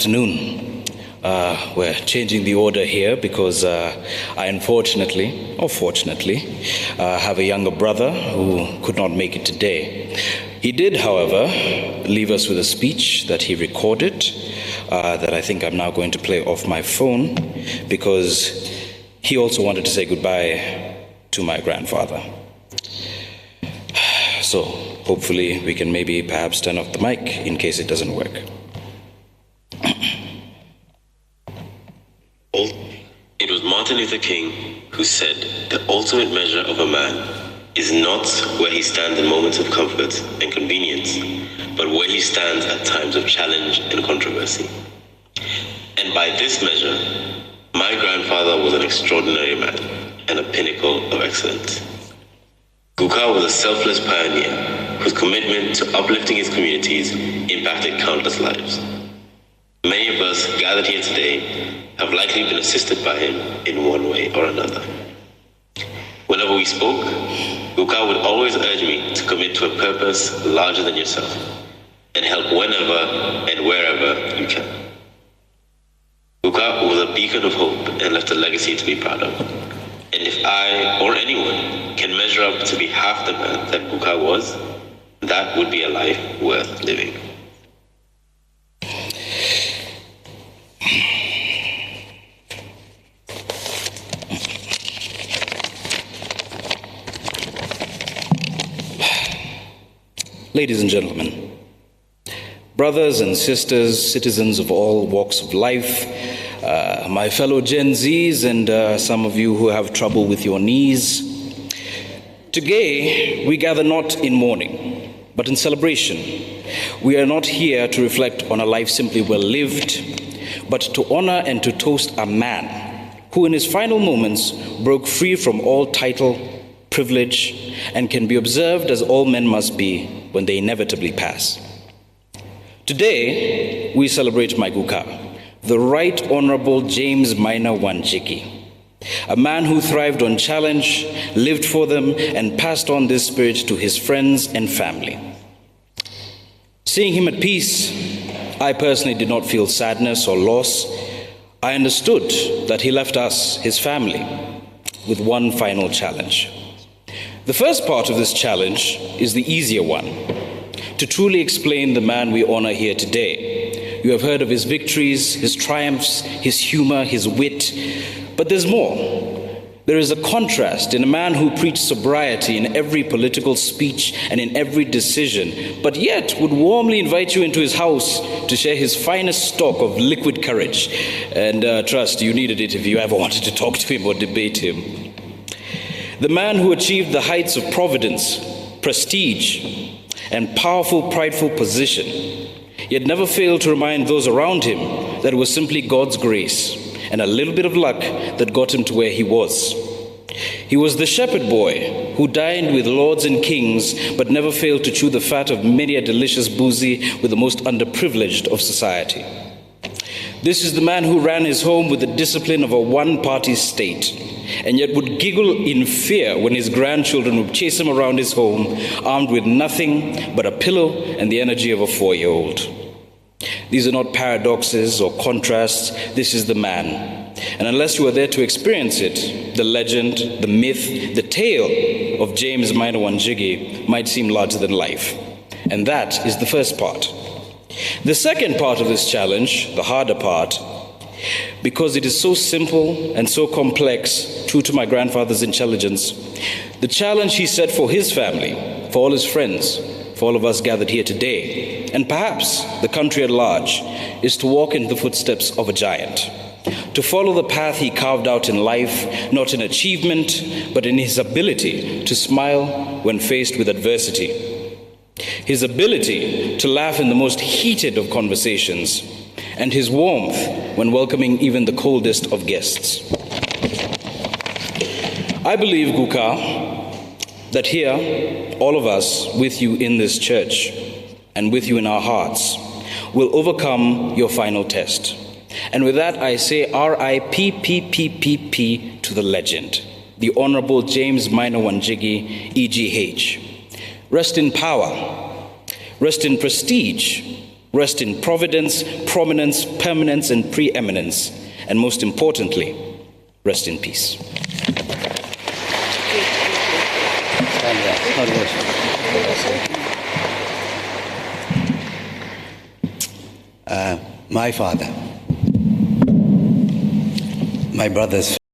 afternoon. We're changing the order here because I unfortunately, or fortunately, have a younger brother who could not make it today. He did, however, leave us with a speech that he recorded that I think I'm now going to play off my phone because he also wanted to say goodbye to my grandfather. So hopefully we can maybe perhaps turn off the mic in case it doesn't work. It was Martin Luther King who said the ultimate measure of a man is not where he stands in moments of comfort and convenience, but where he stands at times of challenge and controversy. And by this measure, my grandfather was an extraordinary man and a pinnacle of excellence. Guka was a selfless pioneer whose commitment to uplifting his communities impacted countless lives. Many of us gathered here today have likely been assisted by him in one way or another. Whenever we spoke, Guka would always urge me to commit to a purpose larger than yourself and help whenever and wherever you can. Guka was a beacon of hope and left a legacy to be proud of. And if I or anyone can measure up to be half the man that Guka was, that would be a life worth living. Ladies and gentlemen, brothers and sisters, citizens of all walks of life, my fellow Gen Zs and some of you who have trouble with your knees, today we gather not in mourning, but in celebration. We are not here to reflect on a life simply well lived, but to honor and to toast a man who in his final moments broke free from all title, privilege, and can be observed as all men must be when they inevitably pass. Today, we celebrate my Guka, the Right Honorable James Maina Wanjigi, a man who thrived on challenge, lived for them, and passed on this spirit to his friends and family. Seeing him at peace, I personally did not feel sadness or loss. I understood that he left us, his family, with one final challenge. The first part of this challenge is the easier one, to truly explain the man we honor here today. You have heard of his victories, his triumphs, his humor, his wit, but there's more. There is a contrast in a man who preached sobriety in every political speech and in every decision, but yet would warmly invite you into his house to share his finest stock of liquid courage. And trust, you needed it if you ever wanted to talk to him or debate him. The man who achieved the heights of providence, prestige, and powerful, prideful position, yet never failed to remind those around him that it was simply God's grace and a little bit of luck that got him to where he was. He was the shepherd boy who dined with lords and kings, but never failed to chew the fat of many a delicious boozy with the most underprivileged of society. This is the man who ran his home with the discipline of a one-party state, and yet would giggle in fear when his grandchildren would chase him around his home, armed with nothing but a pillow and the energy of a 4-year-old. These are not paradoxes or contrasts. This is the man. And unless you are there to experience it, the legend, the myth, the tale of James Maina Wanjigi might seem larger than life. And that is the first part. The second part of this challenge, the harder part, because it is so simple and so complex, true to my grandfather's intelligence, the challenge he set for his family, for all his friends, for all of us gathered here today, and perhaps the country at large, is to walk in the footsteps of a giant, to follow the path he carved out in life, not in achievement, but in his ability to smile when faced with adversity, his ability to laugh in the most heated of conversations, and his warmth when welcoming even the coldest of guests. I believe, Guka, that here, all of us with you in this church and with you in our hearts will overcome your final test. And with that, I say R.I.P.P.P.P.P. to the legend, the Honorable James Maina Wanjigi, EGH. Rest in power, rest in prestige, Rest in providence, prominence, permanence, and preeminence. And most importantly, rest in peace. My father, my brothers,